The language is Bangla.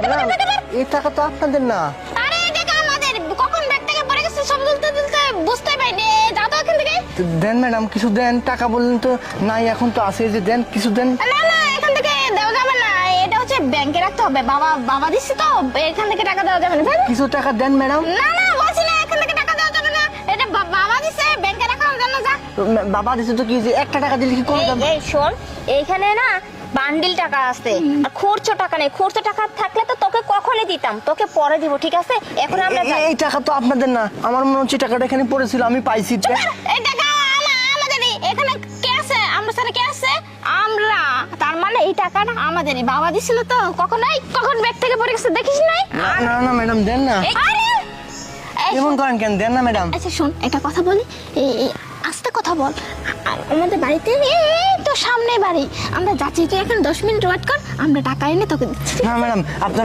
ম্যাডাম এই টাকা তো আপনাদের না। আরে এটা তো আমাদের। কখন ব্যাগ থেকে পড়ে গেছে সব তুলতে বুঝতে পারিনি। যাও তো এখান থেকে। তো দেন ম্যাডাম, কিছু দেন। টাকা বললেন তো নাই, এখন তো আছে, যে দেন কিছু দেন। না না এখান থেকে দেওয়া যাবে না, এটা হচ্ছে ব্যাংকে রাখতে হবে। বাবা দিচ্ছে তো, এখান থেকে টাকা দেওয়া যাবে না। কিছু টাকা দেন ম্যাডাম। না না বলছি না, এখান থেকে টাকা দেওয়া যাবে না, এটা বাবা দিচ্ছে, ব্যাংকে রাখার জন্য। যা। বাবা দিছে তো কি, যে একটা টাকা দিলে কি করে যাবে? এই শোন, এইখানে না বান্ডিল টাকা আছে আর খুচরো টাকা নেই। খুচরো টাকা থাকলে তো তোকে কখনই দিতাম, তোকে পরে দিব, ঠিক আছে? এখন আমরা যাই। এই টাকা তো আপনাদের না, আমার মনে হচ্ছে টাকাটা এখানে পড়েছিল, আমি পাইছি। এই টাকা আমাদেরই। এখানে কে আছে? আমরা স্যার কে আছে? আমরা। তার মানে এই টাকাটা আমাদেরই। বাবা দিছিল তো, কখন ব্যাগ থেকে পড়ে গেছে দেখিস নাই? না না ম্যাডাম দেন না। আরে এই এমন করেন কেন, দেন না ম্যাডাম। আচ্ছা শোন, একটা কথা বলি, আস্তে কথা বল। আমাদের বাড়িতে এই তো সামনে বাড়ি, আমরা যাচ্ছি, তুই এখন 10 মিনিট ওয়েট কর, আমরা টাকা এনে তোকে দিচ্ছি। না ম্যাডাম, আপনারা